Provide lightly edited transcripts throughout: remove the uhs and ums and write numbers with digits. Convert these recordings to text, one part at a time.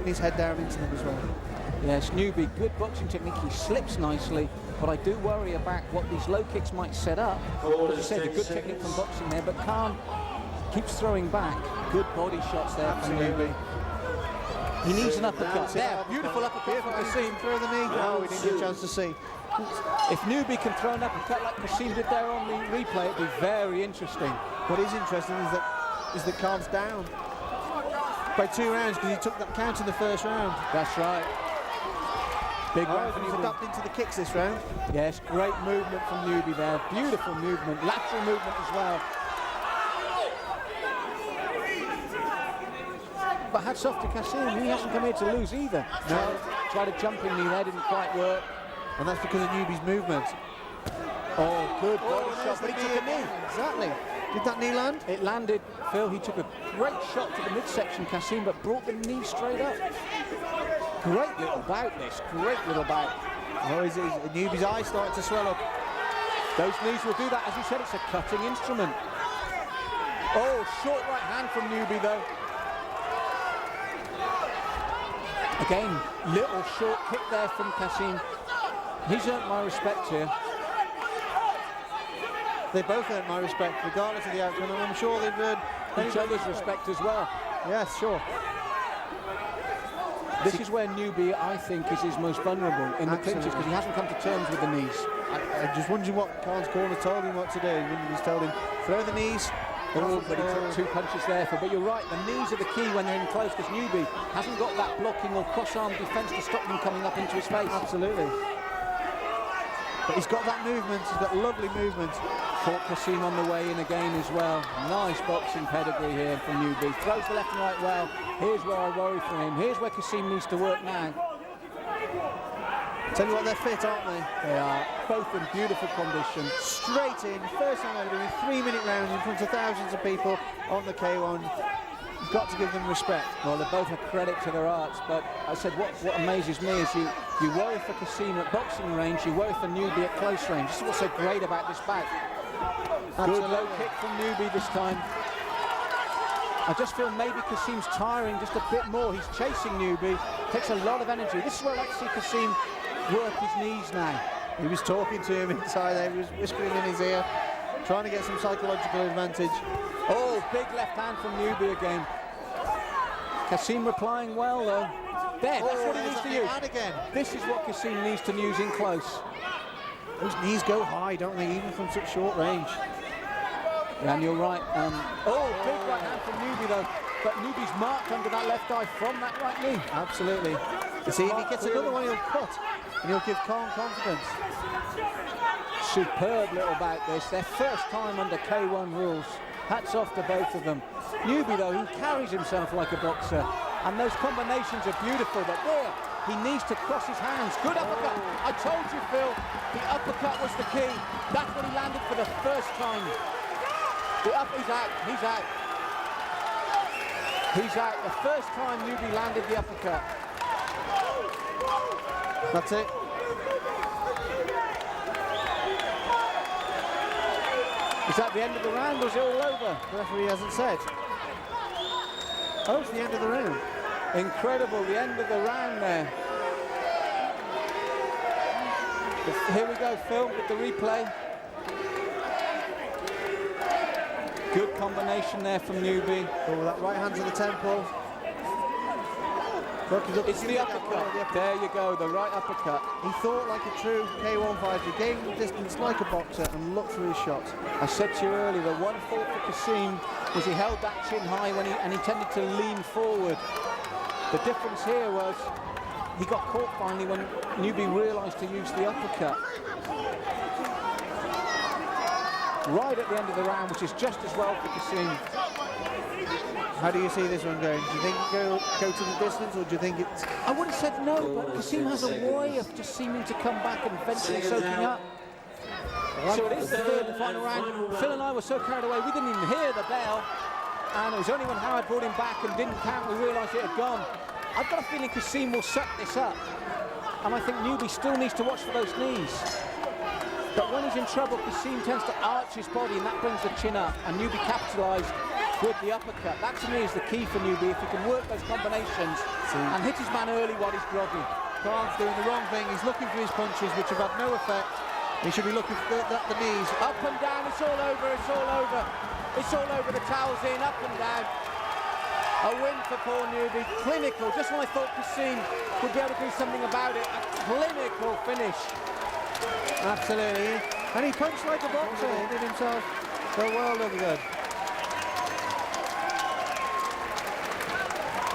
putting his head down into them as well. Yes, Newbie, good boxing technique. He slips nicely, but I do worry about what these low kicks might set up. As you said, a good technique from boxing there, but Khan keeps throwing back. Good body shots there from Newbie. He needs an uppercut. There, beautiful uppercut from Kasim. Throw the knee. No, we didn't get a chance to see. If Newbie can throw an uppercut like Kasim did there on the replay, it'd be very interesting. What is interesting is that Khan's down by 2 rounds because he took that count in the first round. That's right. Big round. He's adapted into the kicks this round. Yes, great movement from Newbie there. Beautiful movement, lateral movement as well. But hats off to Kasim, he hasn't come here to lose either. No. Tried a jumping knee there, didn't quite work. And that's because of Newbie's movement. Oh, good body shot, but he took a knee. Exactly. Did that knee land? It landed, Phil. He took a great shot to the midsection, Kasim, but brought the knee straight up. Great little bout, this. Great little bout. Oh, Newbie's eyes starting to swell up. Those knees will do that. As you said, it's a cutting instrument. Oh, short right hand from Newbie, though. Again, little short kick there from Kasim. He's earned my respect here. They both earned my respect, regardless of the outcome, and I'm sure they've earned each other's respect as well. Yes, sure. This is where Newbie, I think, is his most vulnerable in the clinches, because he hasn't come to terms with the knees. I'm just wondering what Khan's corner told him what to do. He's told him, throw the knees. Oh, but he took 2 punches there. But you're right, the knees are the key when they're in close, because Newbie hasn't got that blocking or cross-arm defence to stop them coming up into his face. Absolutely. But he's got that movement, he's got lovely movement. Caught Kasim on the way in again as well. Nice boxing pedigree here from Newbie. Throws the left and right well. Here's where I worry for him. Here's where Kasim needs to work now. Tell you what, they're fit, aren't they? They are, both in beautiful condition. Straight in, first time ever doing 3-minute rounds in front of thousands of people on the K1. You've got to give them respect. Well, they're both a credit to their arts, but I said what amazes me is you worry for Kasim at boxing range, you worry for Newbie at close range. This is what's so great about this bout. Good low kick from Newbie this time. I just feel maybe Kasim's tiring just a bit more. He's chasing Newbie, takes a lot of energy. This is where I like to see Kasim work his knees now. He was talking to him inside there, he was whispering in his ear, trying to get some psychological advantage. Oh, big left hand from Newbie again. Kasim replying well though. There, that's what he needs to use. Again. This is what Kasim needs to use in close. Those knees go high, don't they, even from such short range. Yeah, and you're right. Big right hand from Newbie though. But Newbie's marked under that left eye from that right knee. Absolutely. You see, if he gets another one, he'll cut. And he'll give Khan confidence. Superb little bout this. Their first time under K1 rules. Hats off to both of them. Newbie though, he carries himself like a boxer. And those combinations are beautiful, but there, he needs to cross his hands. Good uppercut. I told you, Phil, the uppercut was the key. That's what he landed for the first time. He's out, he's out. He's out. The first time Newbie landed the uppercut. That's it. Is that the end of the round or is it all over? The referee hasn't said. Oh, it's the end of the round. Incredible, the end of the round there. Here we go, Phil, with the replay. Good combination there from Newbie. Oh, that right hand to the temple. Look, it's the uppercut. There you go, the right uppercut. He thought like a true K1 fighter, gave him the distance like a boxer and looked for his shot. I said to you earlier, the one fault for Kasim was he held that chin high and he tended to lean forward. The difference here was he got caught finally when Newbie realised to use the uppercut. Right at the end of the round, which is just as well for Kasim. How do you see this one going? Do you think go to the distance, or do you think it's... I would have said no, but Kasim has a way of just seeming to come back and eventually soaking up. So it is the third and final round. Phil and I were so carried away, we didn't even hear the bell. And it was only when Howard brought him back and didn't count, we realised it had gone. I've got a feeling Kasim will suck this up. And I think Newbie still needs to watch for those knees. But when he's in trouble, Kasim tends to arch his body and that brings the chin up. And Newbie capitalised. with the uppercut. That to me is the key for Newby. If he can work those combinations and hit his man early while he's groggy. Khan's doing the wrong thing. He's looking for his punches, which have had no effect. He should be looking for the knees. Up and down, it's all over, it's all over. It's all over, the towel's in, up and down. A win for Paul Newby, clinical, just when I thought Kassim would be able to do something about it, a clinical finish. Absolutely, and he punched like a boxer, he did himself the world of good.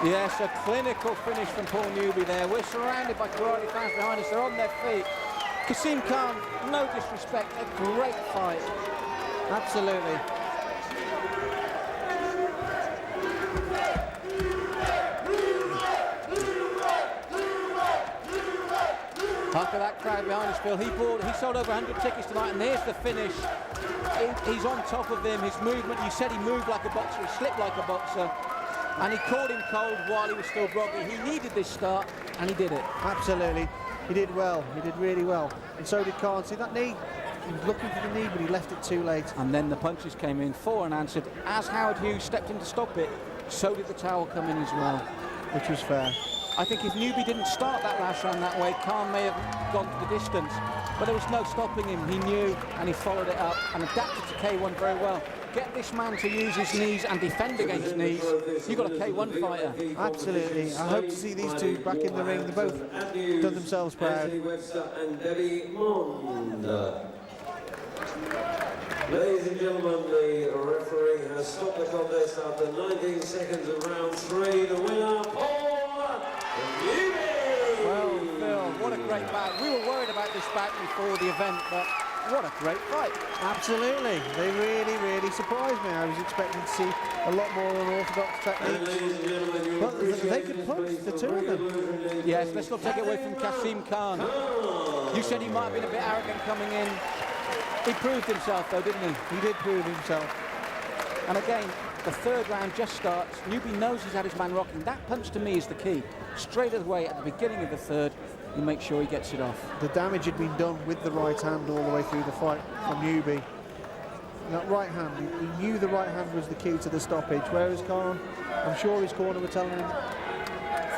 Yes, a clinical finish from Paul Newby there. We're surrounded by karate fans behind us, they're on their feet. Kassim Khan, no disrespect, a great fight. Absolutely. After that crowd behind us, Phil, he sold over 100 tickets tonight, and here's the finish. He's on top of him, his movement, you said he moved like a boxer, he slipped like a boxer, and he caught him cold while he was still groggy. He needed this start, and he did it. Absolutely, he did well, he did really well. And so did Khan. See that knee? He was looking for the knee, but he left it too late. And then the punches came in for and answered. As Howard Hughes stepped in to stop it, so did the towel come in as well. Which was fair. I think if Newby didn't start that last round that way, Khan may have gone to the distance. But there was no stopping him. He knew, and he followed it up and adapted to K1 very well. Get this man to use his knees and defend against knees. You've got a K1 fighter. Absolutely. I hope to see these two back in the ring. They both done themselves proud. Ladies and gentlemen, the referee has stopped the contest after 19 seconds of round 3. The winner, Paul Newby! Well, Phil, what a great bout. We were worried about this bout before the event, but what a great fight. Absolutely. They really, really surprised me. I was expecting to see a lot more unorthodox techniques. But they could punch, the two of them. Yes, let's not take it away from Kassim Khan. You said he might have been a bit arrogant coming in. He proved himself though, didn't he? He did prove himself. And again, the third round just starts. Newby knows he's had his man rocking. That punch to me is the key. Straight away at the beginning of the third, he makes sure he gets it off. The damage had been done with the right hand all the way through the fight from Newby. That right hand, he knew the right hand was the key to the stoppage, whereas Khan, I'm sure his corner were telling him,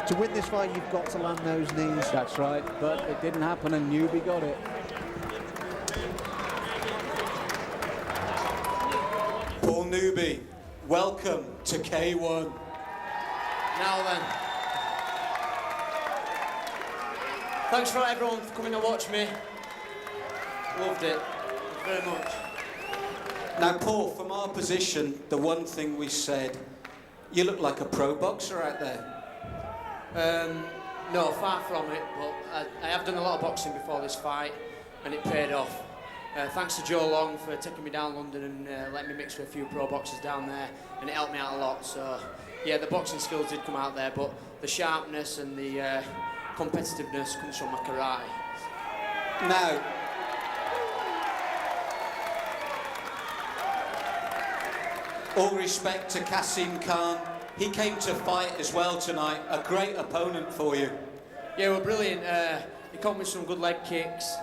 to win this fight you've got to land those knees. That's right, but it didn't happen and Newby got it. Paul Newby, welcome to K1. Now then, thanks for everyone for coming to watch me. Loved it very much. Now, Paul, from our position, the one thing we said, you look like a pro boxer out there. No, far from it, but I have done a lot of boxing before this fight, and it paid off. Thanks to Joe Long for taking me down London and letting me mix with a few pro boxers down there, and it helped me out a lot. So, yeah, the boxing skills did come out there, but the sharpness and the competitiveness comes from my karate. Now, all respect to Kassim Khan, he came to fight as well tonight, a great opponent for you. Yeah, well, brilliant. He caught me some good leg kicks.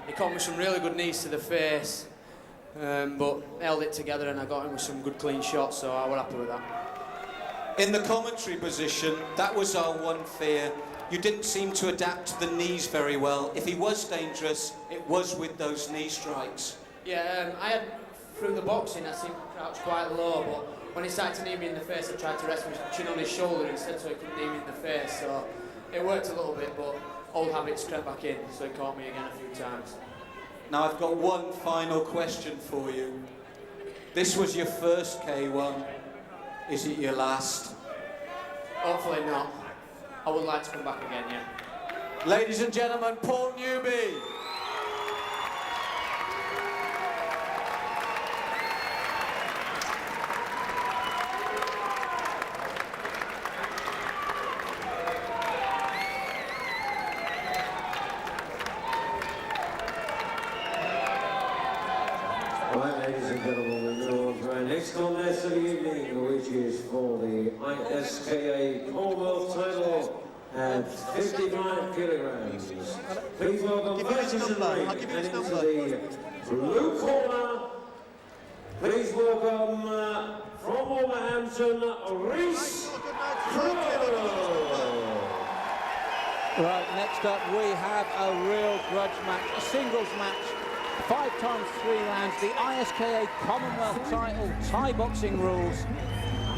He caught me some really good knees to the face, but held it together and I got him with some good clean shots, so I was happy with that. In the commentary position, that was our one fear. You didn't seem to adapt to the knees very well. If he was dangerous, it was with those knee strikes. Yeah, I had, through the boxing, I seemed to crouch quite low, but when he started to knee me in the face, I tried to rest my chin on his shoulder instead so he couldn't knee me in the face, so it worked a little bit, but old habits crept back in, so he caught me again a few times. Now I've got one final question for you. This was your first K1. Is it your last? Hopefully not. I would like to come back again, yeah. Ladies and gentlemen, Paul Newby. Next contest of the evening, which is for the ISKA Commonwealth title at 55 kilograms. Please welcome first into the ring and into the blue corner. Please welcome from Wolverhampton, Reece Crooke. Right, next up we have a real grudge match, a singles match, 5 times 3 rounds, the ISKA Commonwealth title, Thai boxing rules.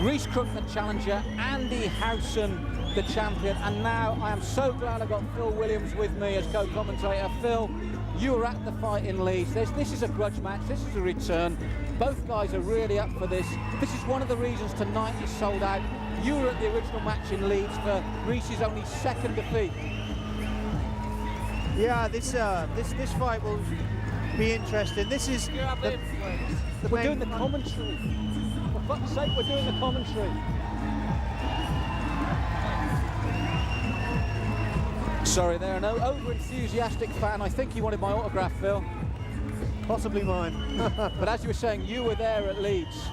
Reece Crooke the challenger, Andy Howson the champion, and now I am so glad I got Phil Williams with me as co-commentator. Phil, you were at the fight in Leeds. This is a grudge match, this is a return. Both guys are really up for this. This is one of the reasons tonight is sold out. You were at the original match in Leeds for Reece's only 2nd defeat. Yeah, this fight will be interesting. This is we're doing the commentary. For fuck's sake, we're doing the commentary. Sorry, there, an over-enthusiastic fan. I think he wanted my autograph, Phil. Possibly mine. But as you were saying, you were there at Leeds.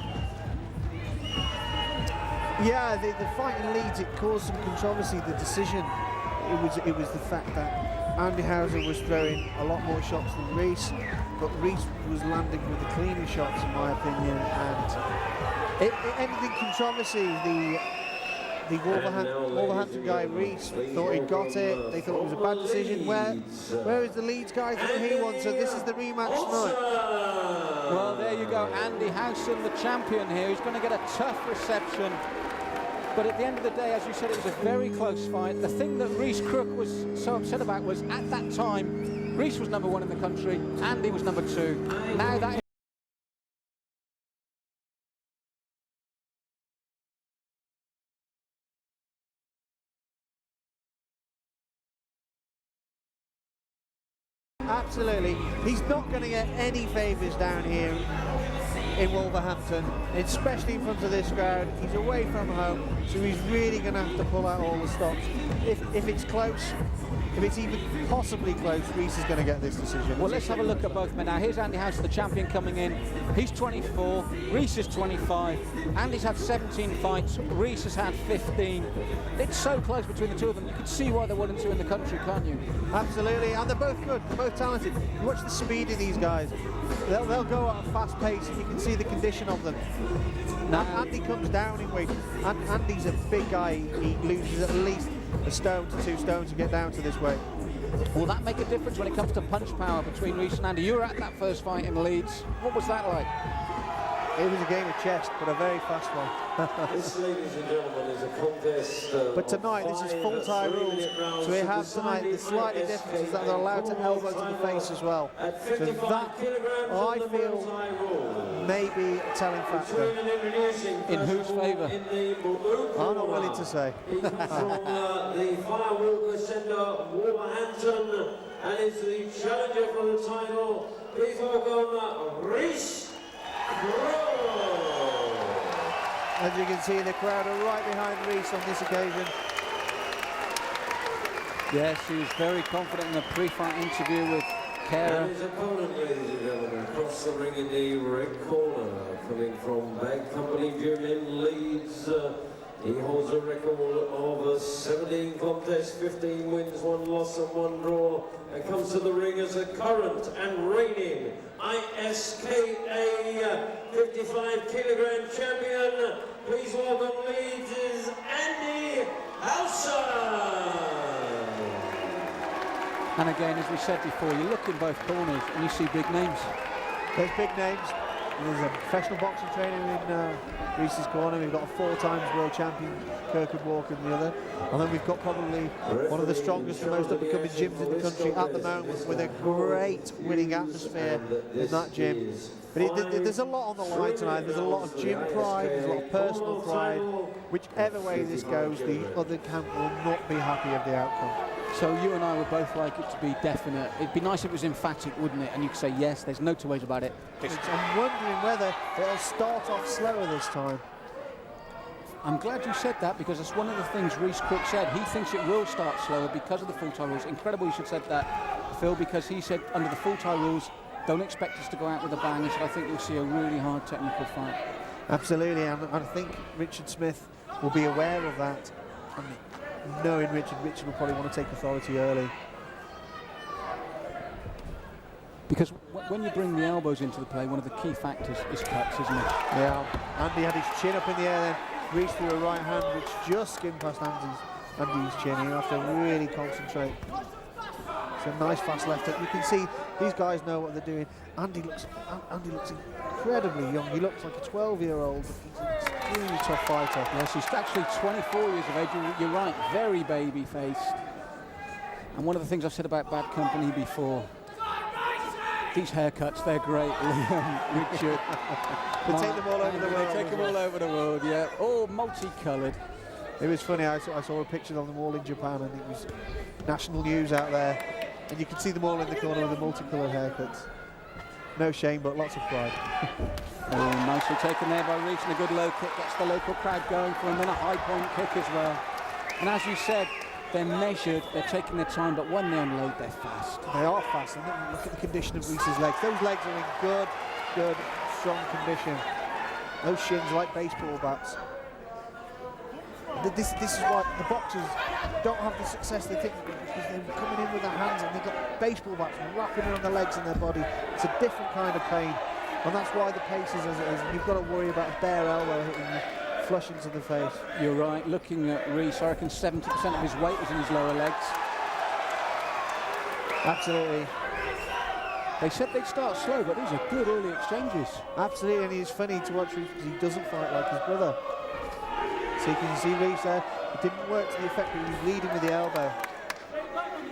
Yeah, the fight in Leeds, it caused some controversy. The decision, it was the fact that Andy Howson was throwing a lot more shots than Reece, but Reece was landing with the cleaner shots, in my opinion, and it ended in controversy. The Wolverhampton guy, Reece, thought he'd got it. They thought it was a bad decision. Where is the Leeds guy? Thought he won. So this is the rematch tonight. Well, there you go. Andy Howson, the champion here. He's going to get a tough reception. But at the end of the day, as you said, it was a very close fight. The thing that Reece Crooke was so upset about was, at that time, Reece was #1 in the country, Andy was #2. Now that Absolutely. He's not going to get any favours down here in Wolverhampton, especially in front of this crowd. He's away from home, so he's really going to have to pull out all the stops. If it's close, if it's even possibly close, Reece is going to get this decision. Well, let's have a look at both men now. Here's Andy Howson, the champion, coming in. He's 24, Reece is 25. Andy's had 17 fights, Reece has had 15. It's so close between the two of them. You can see why they're 1 and 2 in the country, can't you? Absolutely, and they're both good, they're both talented. You watch the speed of these guys. They'll go at a fast pace, and you can see the condition of them. Now, Andy comes down in weight. Andy's a big guy. He loses at least a stone to 2 stones to get down to this weight. Will that make a difference when it comes to punch power between Reece and Andy? You were at that first fight in Leeds. What was that like? It was a game of chess, but a very fast one. This, ladies and gentlemen, is a contest. But tonight, this is full Thai rules, so we have tonight the slightly difference is that they're allowed to elbow to the face as well. So that, I feel, may be a telling factor. In whose favour? I'm not willing to say. From the Firewalker Centre, Wolverhampton, and is the challenger for the title. Please welcome Reece Crooke. As you can see, the crowd are right behind Reece on this occasion. Yes, he was very confident in the pre-fight interview with Kara. And his opponent, ladies and gentlemen, across the ring in the red corner, coming from Bag Company Gym in Leeds. He holds a record of 17 contests, 15 wins, 1 loss and 1 draw, and comes to the ring as a current and reigning ISKA 55-kilogram champion. Please welcome Leeds' Andy Howson. And again, as we said before, you look in both corners and you see big names. There's big names. There's a professional boxing trainer in Reece's corner. We've got a 4 times world champion, Kirkwood Walker, in the other. And then we've got probably one of the strongest and most up-and-coming gyms in the country at the moment, with a great winning atmosphere in that gym. But there's a lot on the line tonight. There's a lot of gym pride, there's a lot of personal pride. Whichever way this goes, the other camp will not be happy of the outcome. So you and I would both like it to be definite. It'd be nice if it was emphatic, wouldn't it? And you could say, yes, there's no 2 ways about it. I'm wondering whether it'll start off slower this time. I'm glad you said that, because that's one of the things Reece Crooke said. He thinks it will start slower because of the full Thai rules. Incredible you should have said that, Phil, because he said under the full Thai rules, don't expect us to go out with a bang. He said, I think you'll see a really hard technical fight. Absolutely, and I think Richard Smith will be aware of that. I mean, knowing Richard will probably want to take authority early. Because when you bring the elbows into the play, one of the key factors is cuts, isn't it? Yeah, Andy had his chin up in the air, then reached through a right hand which just skimmed past Andy's chin. He'll have to really concentrate. It's a nice fast left hook. You can see these guys know what they're doing. Andy looks incredibly young. He looks like a 12-year-old. He's an extremely tough fighter. Yes, he's actually 24 years of age. You're right, very baby-faced. And one of the things I've said about Bad Company before, these haircuts, they're great, Liam, Richard. They take them all over the world. They take them all over the world, yeah. All multicoloured. It was funny, I saw a picture of them all in Japan, and it was national news out there. And you can see them all in the corner with the multicoloured haircuts. No shame, but lots of pride. Oh, nicely taken there by Reece, and a good low kick. Gets the local crowd going for him, then a high point kick as well. And as you said, they're measured, they're taking their time, but when they unload, they're fast. They are fast, and look at the condition of Reece's legs. Those legs are in good, strong condition. Those shins are like baseball bats. This is why the boxers don't have the success they think, because they're coming in with their hands and they've got baseball bats wrapping around their legs and their body. It's a different kind of pain, and that's why the pace is as it is. You've got to worry about a bare elbow hitting you flush into the face. You're right. Looking at Reece, I reckon 70% of his weight was in his lower legs. Absolutely. They said they'd start slow, but these are good early exchanges. Absolutely, and he's funny to watch Reece because he doesn't fight like his brother. So you can see Reece there, it didn't work to the effect, but he was leading with the elbow.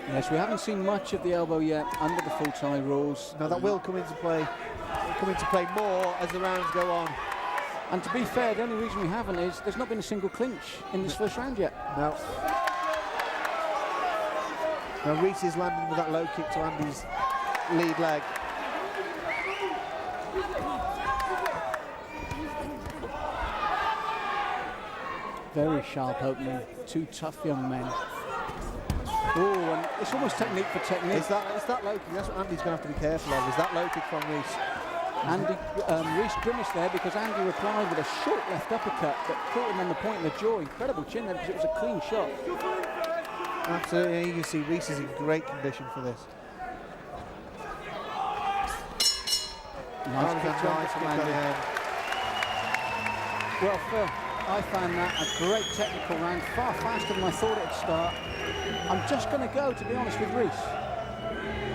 Yes, we haven't seen much of the elbow yet under the full Thai rules. Now that will come into play. It'll come into play more as the rounds go on. And to be fair, the only reason we haven't is there's not been a single clinch in this first round yet. No. Now Reece is landing with that low kick to Andy's lead leg. Very sharp opening. Two tough young men. Oh, and it's almost technique for technique. It's that low kick. That's what Andy's going to have to be careful of. Is that low kick from Reece? Reece grimaced there because Andy replied with a short left uppercut that caught him on the point of the jaw. Incredible chin there because it was a clean shot. Absolutely, you can see Reece is in great condition for this. Nice kick from Andy. Well, Phil, I found that a great technical round, far faster than I thought it'd start. I'm just going to go, to be honest, with Reece.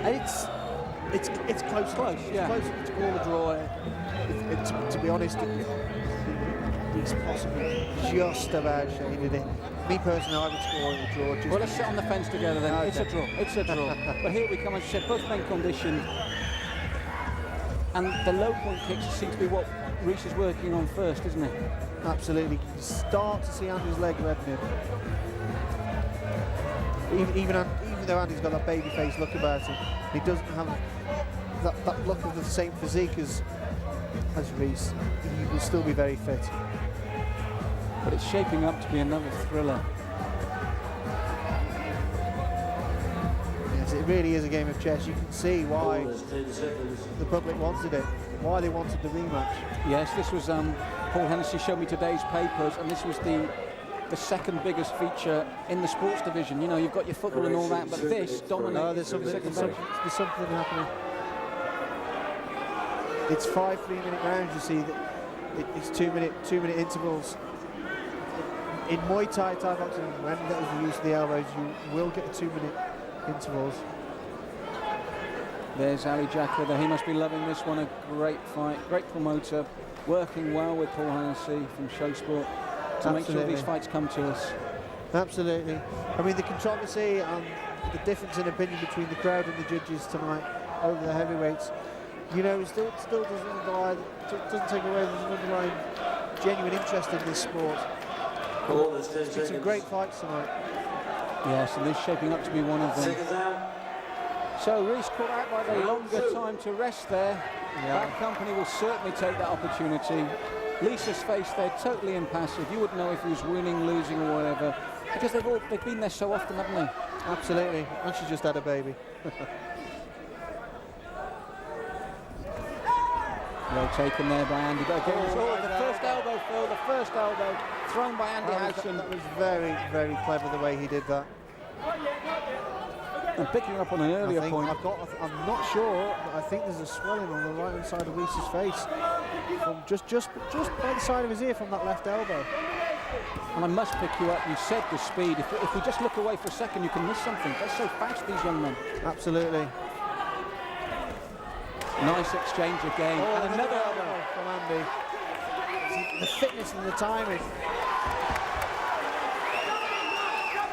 It's close. Yeah. It's close to call a draw. To be honest, Reece possibly just about shaded it. Me personally, I would score it a draw. Well, let's sit on the fence together then. Okay. It's a draw. It's a draw. But here we come, as I said, both men conditioned. And the low point kicks seem to be what Reece is working on first, isn't it? Absolutely. You can start to see Andy's leg reddening. Even though Andy's got that baby face look about him, he doesn't have that look of the same physique as Reece. He will still be very fit. But it's shaping up to be another thriller. Yes, it really is a game of chess. You can see why the public wanted it, why they wanted the rematch. Yes, this was Paul Hennessy showed me today's papers, and this was the second biggest feature in the sports division. You know, you've got your football and all that, but this dominates. No, there's something happening. It's 5 3-minute rounds. You see that it's 2-minute intervals. In Muay Thai, Thai boxing, when that is the use of the elbows, you will get 2-minute intervals. There's Ali Jacker there. He must be loving this one. A great fight, great promoter, working well with Paul Hennessy from Showsport to make sure these fights come to us. Absolutely. I mean, the controversy and the difference in opinion between the crowd and the judges tonight over the heavyweights, you know, still doesn't take away there's an underlying genuine interest in this sport. It's been some great fights tonight. Yes, and this is shaping up to be one of them. So Reece caught out by the longer time to rest there. Yeah. That company will certainly take that opportunity. Lisa's face there, totally impassive. You wouldn't know if he was winning, losing or whatever, because they've been there so often, haven't they? Absolutely, and she just had a baby. Well taken there by Andy. But again, the first elbow, Phil, the first elbow thrown by Andy Howson. That was very, very clever the way he did that. And picking up on an earlier point. I'm not sure, but I think there's a swelling on the right hand side of Reece's face, from just by the side of his ear from that left elbow. And I must pick you up. You said the speed. If we just look away for a second, you can miss something. They're so fast, these young men. Absolutely. Nice exchange again. Oh, and another elbow from Andy. The fitness and the timing.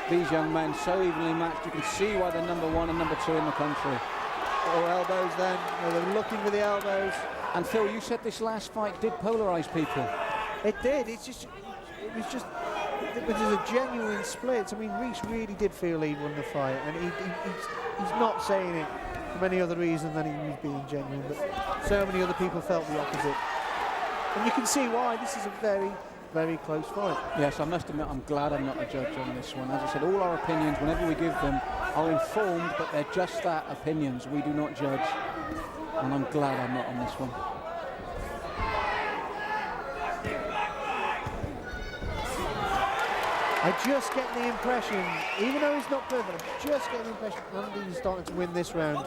These young men so evenly matched. You can see why they're number 1 and number 2 in the country. Oh, elbows then. They're looking for the elbows. And Phil, you said this last fight did polarise people. It did. It was a genuine split. I mean, Reece really did feel he won the fight, and he's not saying it for any other reason than he was being genuine, but so many other people felt the opposite. And you can see why. This is a very, very close fight. Yes, I must admit, I'm glad I'm not a judge on this one. As I said, all our opinions, whenever we give them, are informed, but they're just that, opinions. We do not judge. And I'm glad I'm not on this one. I just get the impression, even though he's not perfect, I'm just getting the impression Andy's starting to win this round.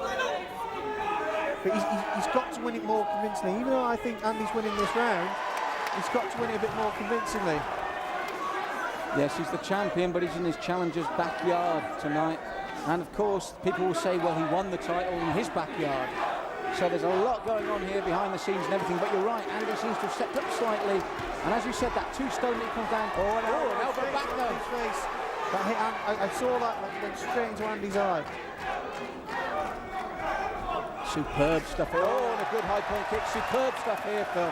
But he's got to win it more convincingly. Even though I think Andy's winning this round, he's got to win it a bit more convincingly. Yes, he's the champion, but he's in his challenger's backyard tonight. And of course, people will say, well, he won the title in his backyard. So there's a lot going on here behind the scenes and everything. But you're right, Andy seems to have stepped up slightly. And as you said, that 2 stone that comes down. Oh, an elbow back though. That hit, I saw that went straight into Andy's eye. Superb stuff here. Oh, and a good high point kick. Superb stuff here, Phil.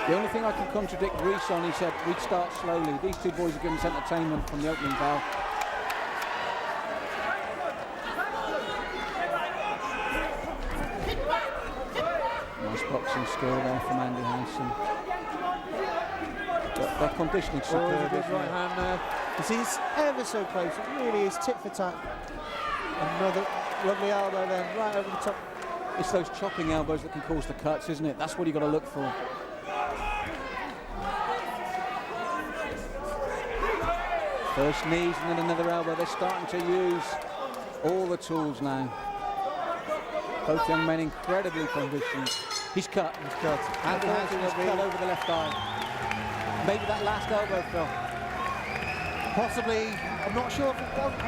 The only thing I can contradict Reece on, he said, we'd start slowly. These 2 boys are giving us entertainment from the opening bell. Nice boxing skill there from Andy Howson. But their conditioning superb. Good right hand there. You see, it's ever so close. It really is tit for tat. Another lovely elbow then, right over the top. It's those chopping elbows that can cause the cuts, isn't it? That's what you've got to look for. First knees and then another elbow. They're starting to use all the tools now. Both young men incredibly conditioned. He's cut. He's cut. Andy Howson has cut over the left eye. Maybe that last elbow, Phil. Possibly. I'm not sure. I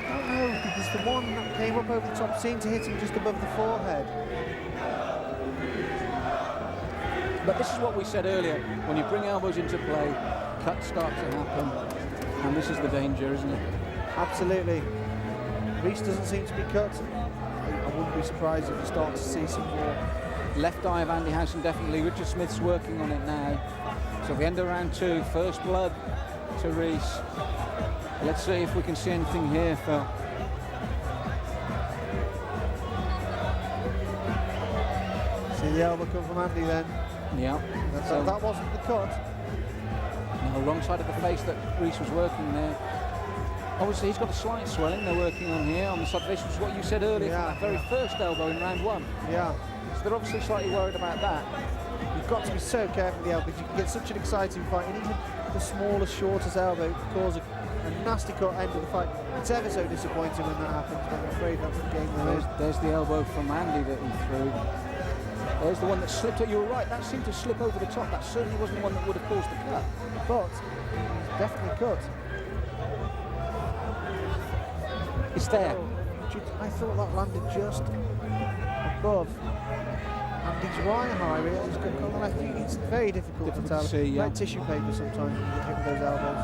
don't know, because the one that came up over the top seemed to hit him just above the forehead. But this is what we said earlier. When you bring elbows into play, cuts start to happen. And this is the danger, isn't it? Absolutely. Reece doesn't seem to be cut. I wouldn't be surprised if we start to see some more. Left eye of Andy Howson, definitely. Richard Smith's working on it now. So the end of round 2, first blood to Reece. Let's see if we can see anything here, Phil. See the elbow come from Andy then. Yeah. That wasn't the cut. No, wrong side of the face that Reece was working there. Obviously, he's got a slight swelling they're working on here on the side of the face, which is what you said earlier, from that very first elbow in round 1. Yeah. So they're obviously slightly worried about that. You've got to be so careful with the elbows. You can get such an exciting fight, and even the smallest, shortest elbow can cause a nasty cut end of the fight. It's ever so disappointing when that happens, but I'm afraid that's the game we're in. There's the elbow from Andy that he threw. There's the one that slipped. You were right, that seemed to slip over the top. That certainly wasn't the one that would have caused the cut. But he's definitely cut. It's there. I thought that landed just above Andy's right eye. It's very difficult to tell. See, yeah. Like tissue paper sometimes when you get hit with those elbows.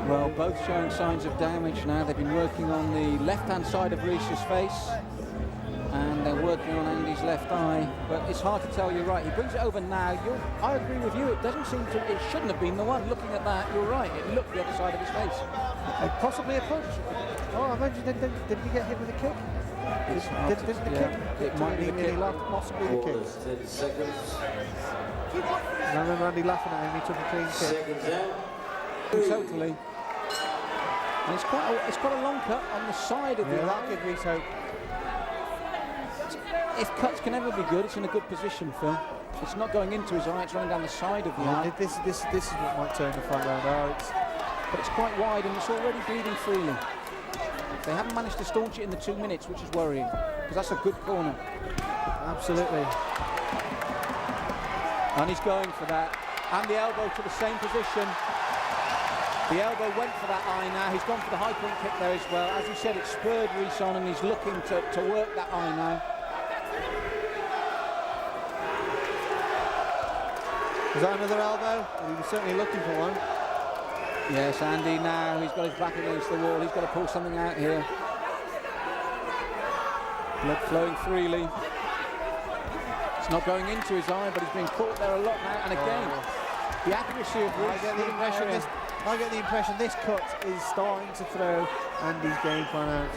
Well, both showing signs of damage now. They've been working on the left-hand side of Reece's face, and they're working on Andy's left eye. But it's hard to tell. You're right. He brings it over now. I agree with you. It doesn't seem to. It shouldn't have been the one. Looking at that, you're right. It looked the other side of his face. Possibly a punch. Oh, I imagine did he get hit with a kick? Did the kick? It might be the kick. Possibly the kick. 10 seconds. And I remember Andy laughing at him. He took a clean kick. Seconds out. Totally. And it's quite a long cut on the side of the eye. That gives Reece hope. If cuts can ever be good, it's in a good position, Phil. It's not going into his eye, it's running down the side of the eye. This is what might turn the fight round. but it's quite wide and it's already bleeding freely. They haven't managed to staunch it in the 2 minutes, which is worrying, because that's a good corner. Absolutely. And he's going for that. And the elbow to the same position. The elbow went for that eye now. He's gone for the high point kick there as well. As you said, it spurred Reece on and he's looking to work that eye now. Was that another elbow? He was certainly looking for one. Yes, Andy now, he's got his back against the wall. He's got to pull something out here. Blood flowing freely. It's not going into his eye, but he's been caught there a lot now. And again, the accuracy of Reece. I get the impression this cut is starting to throw Andy's game plan out.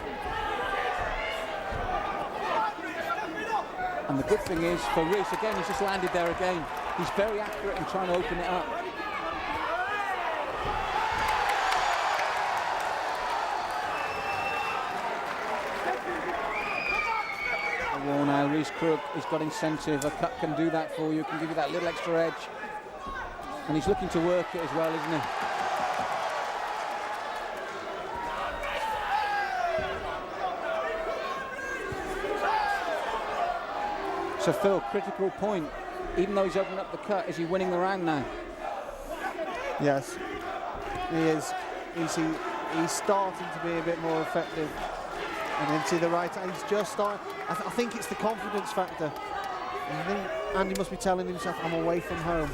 And the good thing is, for Reece, again, he's just landed there again. He's very accurate in trying to open it up. Well, now Reece Crooke, he's got incentive. A cut can do that for you, can give you that little extra edge. And he's looking to work it as well, isn't he? So Phil, critical point. Even though he's opened up the cut, is he winning the round now? Yes, he is. He's starting to be a bit more effective. And then to the right, he's just starting. I think it's the confidence factor. I think Andy must be telling himself, I'm away from home.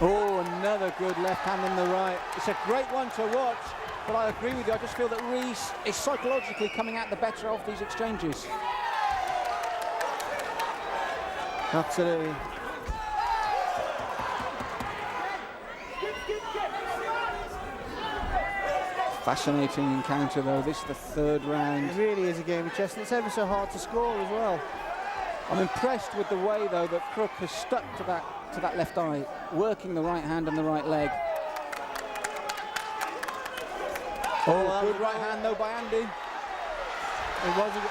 Oh, another good left hand in the right. It's a great one to watch, but I agree with you. I just feel that Reece is psychologically coming out the better of these exchanges. Absolutely. Fascinating encounter though. This is the third round. It really is a game of chess, and it's ever so hard to score as well. I'm impressed with the way though that Crooke has stuck to that left eye, working the right hand and the right leg. Oh, good right hand though by Andy. It wasn't.